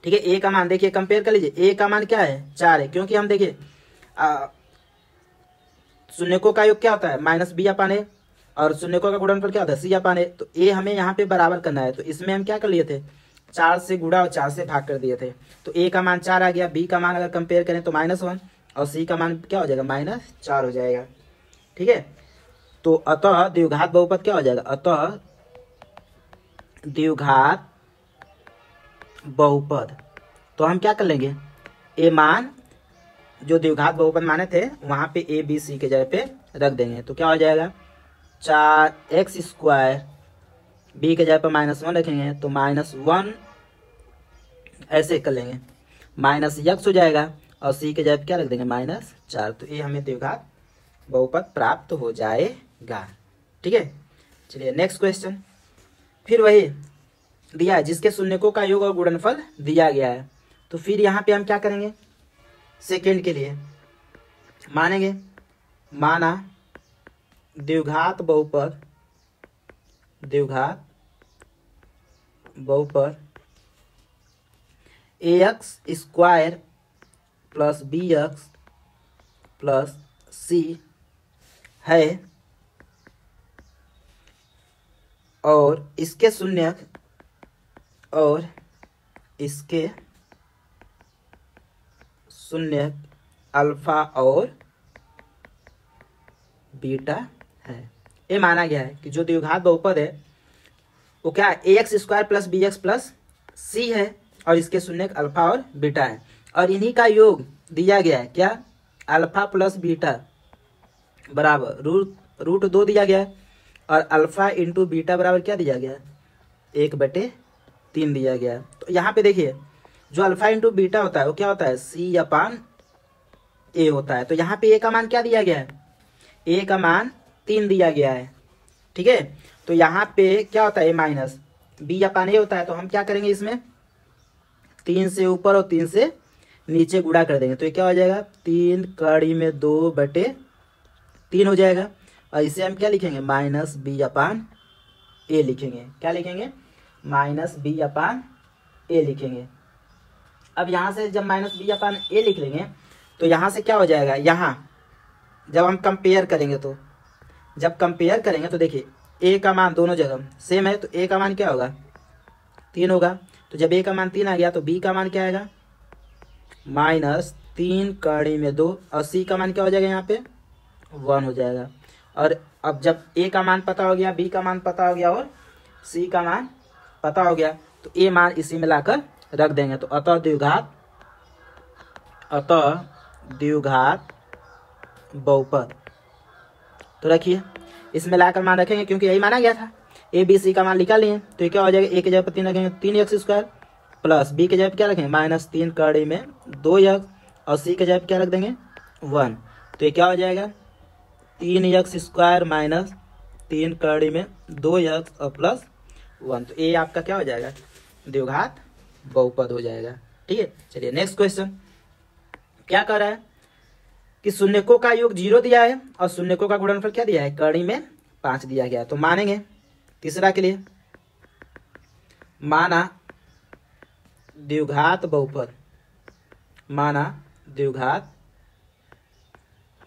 ठीक है। a का मान देखिए कंपेयर कर लीजिए, a का मान क्या है, 4 है, क्योंकि हम देखिए शून्यकों का योग क्या होता है, -b/a और शून्यकों का गुणनफल क्या होता है, c/a। तो a हमें यहाँ पे बराबर करना है। तो इसमें हम क्या कर लिए थे, 4 से गुणा और 4 से भाग कर दिए थे। तो a का मान 4 आ गया, b का मान अगर कंपेयर करें तो -1 और c का मान क्या हो जाएगा, -4 हो जाएगा, ठीक है। तो अतः द्विघात बहुपद क्या हो जाएगा, अतः द्विघात बहुपद। तो हम क्या कर लेंगे, ए मान जो द्विघात बहुपद माने थे वहां पे a b c के जगह पे रख देंगे। तो क्या हो जाएगा, 4x स्क्वायर, b के जगह पर -1 रखेंगे तो -1 ऐसे कर लेंगे, -x हो जाएगा और c के जगह क्या रख देंगे, -4। तो ये हमें द्विघात बहुपद प्राप्त हो जाएगा, ठीक है। चलिए नेक्स्ट क्वेश्चन, फिर वही दिया है जिसके शून्यकों का योग और गुणनफल दिया गया है। तो फिर यहाँ पे हम क्या करेंगे, सेकेंड के लिए मानेंगे, माना द्विघात बहुपद ax square plus bx plus c है और इसके शून्यक अल्फा और बीटा है। ये माना गया है कि जो द्विघात बहुपद है वो क्या है, ax square plus bx plus c है और इसके शून्यक अल्फा और बीटा है। और इन्हीं का योग दिया गया है, क्या, अल्फा प्लस बीटा बराबर √2 दिया गया है और अल्फा इंटू बीटा बराबर क्या दिया गया है, 1/3 दिया गया है। तो यहाँ पे देखिए जो अल्फा इंटू बीटा होता है वो क्या होता है, c/a होता है। तो यहाँ पे a का मान क्या दिया गया है, a का मान 3 दिया गया है, ठीक है। तो यहाँ पे क्या होता है, माइनस b/a होता है। तो हम क्या करेंगे, इसमें 3 से ऊपर और 3 से नीचे गुणा कर देंगे। तो ये क्या हो जाएगा, 3 कड़ी में 2/3 हो जाएगा। और इसे हम क्या लिखेंगे, -b/a लिखेंगे। क्या लिखेंगे, -b/a लिखेंगे। अब यहाँ से जब -b/a लिख लेंगे तो यहाँ से क्या हो जाएगा, यहाँ जब हम कंपेयर करेंगे तो देखिए a का मान दोनों जगह सेम है। तो a का मान क्या होगा, 3 होगा। तो जब a का मान 3 आ गया तो b का मान क्या आएगा, -3 कड़ी में 2 और c का मान क्या हो जाएगा, यहाँ पे 1 हो जाएगा। और अब जब ए का मान पता हो गया, बी का मान पता हो गया और सी का मान पता हो गया, तो ए मान इसी में लाकर रख देंगे। तो अतः द्विघात बहुपद, तो रखिए इसमें लाकर मान रखेंगे क्योंकि यही माना गया था। ए बी सी का मान निकाल लिए, तो ये क्या हो जाएगा, ए के जगह पर 3 रखेंगे 3x² प्लस बी के जगह क्या रखेंगे -3 कड़ी में 2x और सी के जगह क्या रख देंगे 1। तो ये क्या हो जाएगा 3x² माइनस 3 कड़ी में 2x और प्लस 1। तो ये आपका क्या हो जाएगा, द्विघात बहुपद हो जाएगा। ठीक है, चलिए नेक्स्ट क्वेश्चन क्या कर रहा है कि शून्यकों का योग 0 दिया है और शून्यकों का गुणनफल क्या दिया है, कड़ी में 5 दिया गया है। तो मानेंगे तीसरा के लिए, माना द्विघात बहुपद, माना द्विघात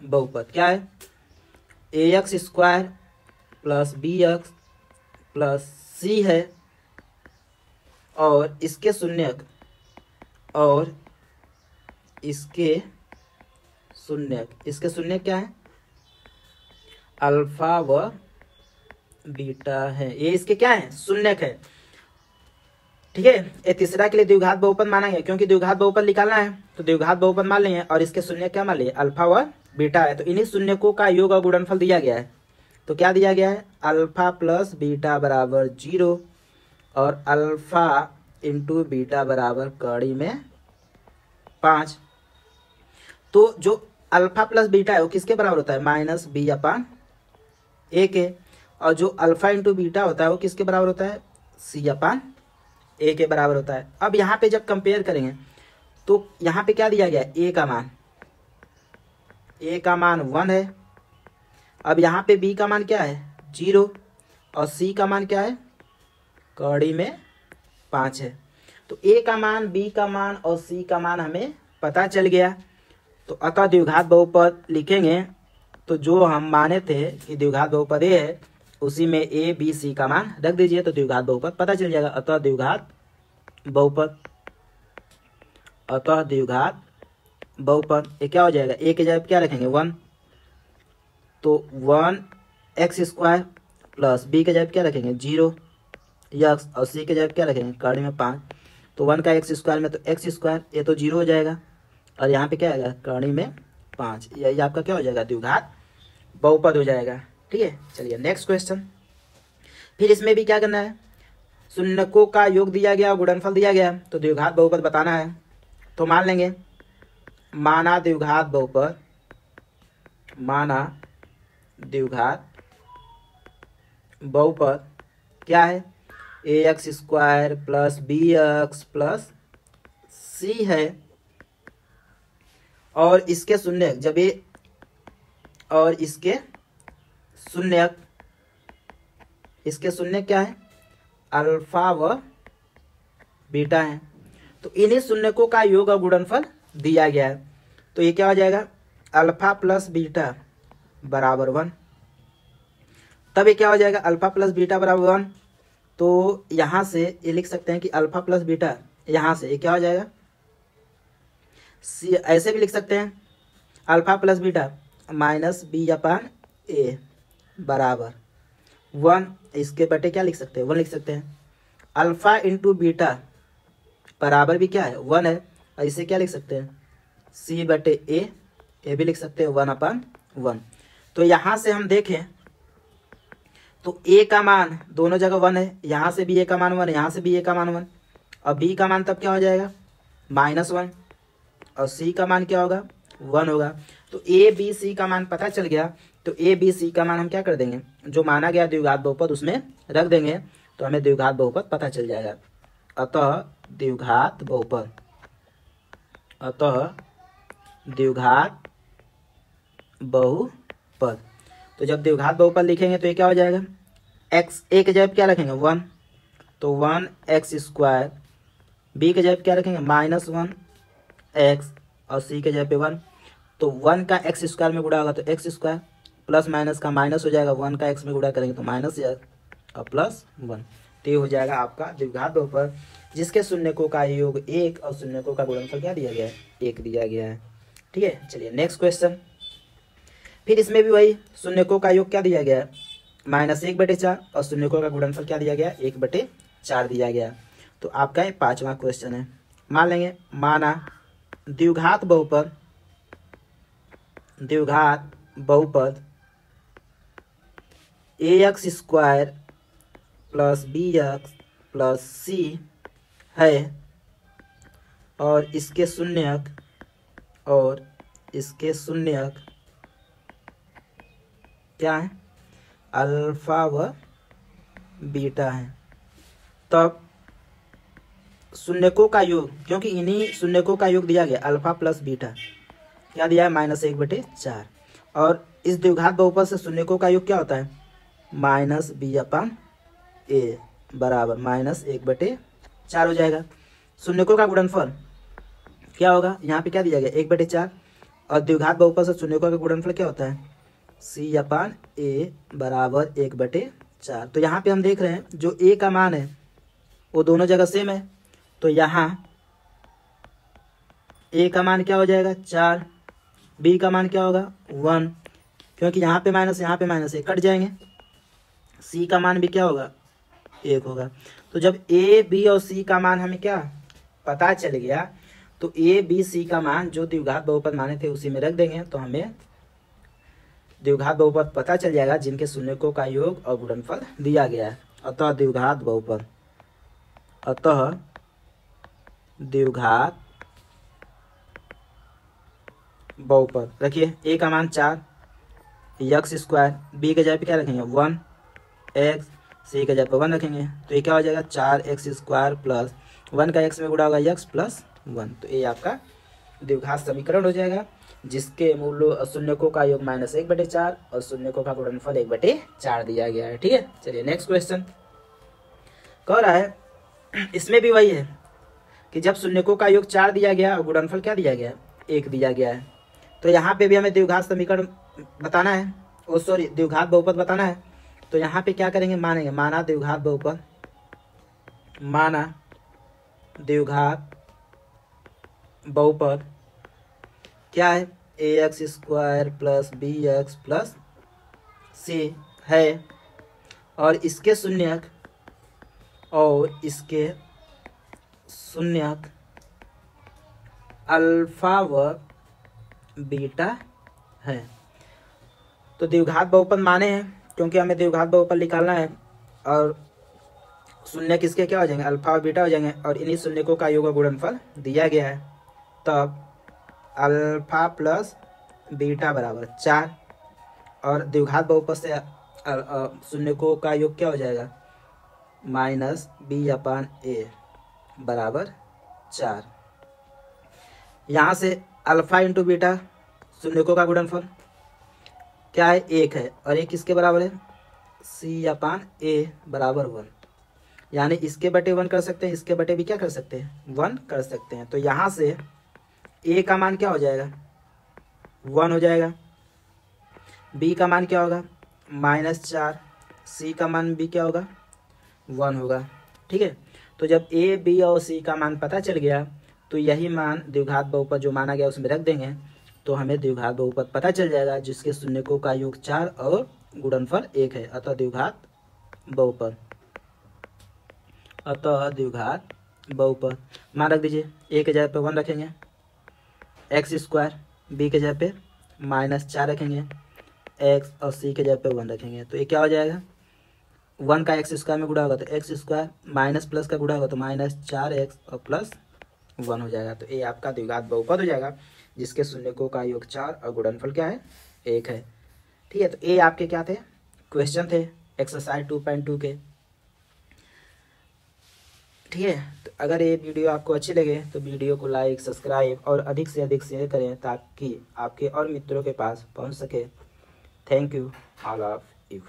बहुपद क्या है, ax² plus bx plus c है और इसके शून्यक क्या है, अल्फा व बीटा है। ये इसके क्या है, शून्यक है। ठीक है, ये तीसरा के लिए द्विघात बहुपद माना गया क्योंकि द्विघात बहुपद निकालना है, तो द्विघात बहुपद मान लेंगे और इसके शून्यक क्या मान लिए, अल्फा व बीटा है। तो इन्हीं शून्यकों का योग और गुणनफल दिया गया है। तो क्या दिया गया है, अल्फा प्लस बीटा बराबर 0 और अल्फा इंटू बीटा बराबर कड़ी में 5। तो जो अल्फा प्लस बीटा है वो किसके बराबर होता है, -b/a के, और जो अल्फा इंटू बीटा होता है वो किसके बराबर होता है, c/a के बराबर होता है। अब यहाँ पे जब कंपेयर करेंगे तो यहाँ पे क्या दिया गया है, a का मान 1 है। अब यहाँ पे b का मान क्या है 0 और c का मान क्या है, कड़ी में 5 है। तो a का मान, b का मान और c का मान हमें पता चल गया। तो अतः द्विघात बहुपद लिखेंगे तो जो हम माने थे कि द्विघात बहुपद ए है उसी में a b c का मान रख दीजिए, तो द्विघात बहुपद पता चल जाएगा। अतः द्विघात बहुपद ये क्या हो जाएगा, a के जगह क्या रखेंगे 1, तो 1x² प्लस b के जगह क्या रखेंगे 0 x और c के जगह क्या रखेंगे कड़ी में 5। तो 1 का x² में तो x², ये तो 0 हो जाएगा और यहाँ पे क्या आएगा कड़ी में 5। यही आपका क्या हो जाएगा, द्विघात बहुपद हो जाएगा। ठीक है, चलिए नेक्स्ट क्वेश्चन। फिर इसमें भी क्या करना है, शून्यकों का योग दिया गया, गुणनफल दिया गया, तो द्विघात बहुपद बताना है। तो मान लेंगे, माना द्विघात बहुपद क्या है, ax² plus bx plus c है और इसके शून्यक, जब ये और इसके शून्यक क्या है, अल्फा व बीटा है। तो इन्हीं शून्यकों का योग और गुणनफल दिया गया है। तो ये क्या हो जाएगा, अल्फा प्लस बीटा बराबर 1। तब ये क्या हो जाएगा, अल्फा प्लस बीटा बराबर 1। तो यहां से ये लिख सकते हैं कि अल्फा प्लस बीटा, यहां से ये क्या हो जाएगा, ऐसे भी लिख सकते हैं अल्फा प्लस बीटा -b/a बराबर 1। इसके बटे क्या लिख सकते हैं, 1 लिख सकते हैं। अल्फा इंटू बीटा बराबर भी क्या है 1 है, और इसे क्या लिख सकते हैं c/a, ये भी लिख सकते हैं 1/1। तो यहां से हम देखें तो a का मान दोनों जगह 1 है, यहां से भी a का मान 1 है, यहां से भी a का मान 1, और b का मान तब क्या हो जाएगा -1 और c का मान क्या होगा 1 होगा। तो a b c का मान पता चल गया। तो a b c का मान हम क्या कर देंगे, जो माना गया द्विघात बहुपद उसमें रख देंगे, तो हमें द्विघात बहुपद पता चल जाएगा। अतः द्विघात बहुपद। तो जब द्विघात बहुपद लिखेंगे तो ये क्या हो जाएगा, x a के जगह क्या रखेंगे 1, तो 1x², b के जगह क्या रखेंगे -1x और c के जगह पे 1। तो 1 का x² में गुणा होगा तो x² प्लस माइनस का माइनस हो जाएगा, 1 का x में गुणा करेंगे तो -x और +1। तो ये हो जाएगा आपका द्विघात बहुपद जिसके शून्यकों का योग 1 और शून्यकों का गुणनफल क्या दिया गया है 1 दिया गया है। ठीक है, चलिए नेक्स्ट क्वेश्चन। फिर इसमें भी वही शून्यकों का योग क्या दिया गया है, -1/4 और शून्यकों का गुणनफल क्या दिया गया, 1/4 दिया गया। तो आपका ये 5वां क्वेश्चन है। मान लेंगे, माना द्विघात बहुपद ax² + bx + c है और इसके शून्यक क्या है, अल्फा व बीटा है। तब शून्यकों का योग, क्योंकि इन्हीं शून्यकों का योग दिया गया अल्फा प्लस बीटा, क्या दिया है, -1/4। और इस द्विघात बहुपद से शून्यकों का योग क्या होता है, -b/a बराबर -1/4 हो जाएगा। शून्यकों का गुणनफल क्या होगा, यहाँ पे क्या दिया गया, 1/4, और द्विघात बहुपद से शून्यकों का गुणनफल क्या होता है, c/a बराबर 1/4। तो यहाँ पे हम देख रहे हैं जो a का मान है वो दोनों जगह सेम है, तो यहाँ a का मान क्या हो जाएगा, 4, b का मान क्या होगा, 1, क्योंकि यहाँ पे माइनस यहाँ पे माइनस कट जाएंगे। c का मान भी क्या होगा, 1 होगा। तो जब a, b और c का मान हमें क्या पता चल गया, तो a, b, c का मान जो द्विघात बहुपद माने थे उसी में रख देंगे, तो हमें द्विघात बहुपद पता चल जाएगा जिनके शून्यकों का योग और गुणनफल दिया गया है। अतः द्विघात बहुपद रखिए, a का मान 4, x², b के जगह पे क्या रखेंगे 1, x, c के जगह पे 1 रखेंगे, तो ये क्या हो जाएगा 4x² + 1 का x में गुणा होगा x + 1। तो ये आपका द्विघात समीकरण हो जाएगा जिसके मूल शून्यकों का योग -1/4 और शून्यकों का गुणनफल 1/4 दिया गया है। ठीक है, चलिए नेक्स्ट क्वेश्चन कह रहा है, इसमें भी वही है कि जब शून्यकों का योग 4 दिया गया और गुणनफल क्या दिया गया, 1 दिया गया है, तो यहाँ पे भी हमें द्विघात समीकरण बताना है, द्विघात बहुपद बताना है। तो यहाँ पे क्या करेंगे, माना द्विघात बहुपद क्या है, ax² + bx + c है और इसके शून्यक अल्फा व बीटा है। तो द्विघात बहुपद माने हैं क्योंकि हमें द्विघात बहुपद निकालना है और शून्य किसके क्या हो जाएंगे, अल्फा और बीटा हो जाएंगे, और इन्हीं शून्यकों का योग और गुणनफल दिया गया है। तब अल्फा प्लस बीटा बराबर 4 और द्विघात बहुपद से शून्यकों का योग क्या हो जाएगा, -b/a बराबर 4। यहाँ से अल्फा इंटू बीटा शून्यकों का गुणनफल क्या है, 1 है, और 1 किसके बराबर है, c/a बराबर 1। यानी इसके बटे 1 कर सकते हैं, इसके बटे भी क्या कर सकते हैं, 1 कर सकते हैं। तो यहाँ से a का मान क्या हो जाएगा, 1 हो जाएगा, b का मान क्या होगा, -4, c का मान भी क्या होगा, 1 होगा। ठीक है, तो जब a, b और c का मान पता चल गया तो यही मान द्विघात बहुपद जो माना गया उसमें रख देंगे, तो हमें द्विघात बहुपद पता चल जाएगा जिसके शून्यकों का योग 4 और गुणनफल 1 है। अतः द्विघात बहुपद मान रख दीजिए, a के जगह पे 1 रखेंगे, x², b के जगह पे -4 रखेंगे, x और c के जगह पे 1 रखेंगे, तो ये क्या हो जाएगा, 1 का x² में गुणा होगा तो x² माइनस प्लस का गुणा होगा तो -4x और +1 हो जाएगा। तो ये आपका द्विघात बहुपद हो जाएगा जिसके शून्यकों का योग 4 और गुणनफल क्या है, 1 है। ठीक है, तो ये आपके क्या थे, क्वेश्चन थे एक्सरसाइज 2.2 के। ठीक है, तो अगर ये वीडियो आपको अच्छी लगे तो वीडियो को लाइक, सब्सक्राइब और अधिक से अधिक शेयर करें ताकि आपके और मित्रों के पास पहुंच सके। Thank you all of you.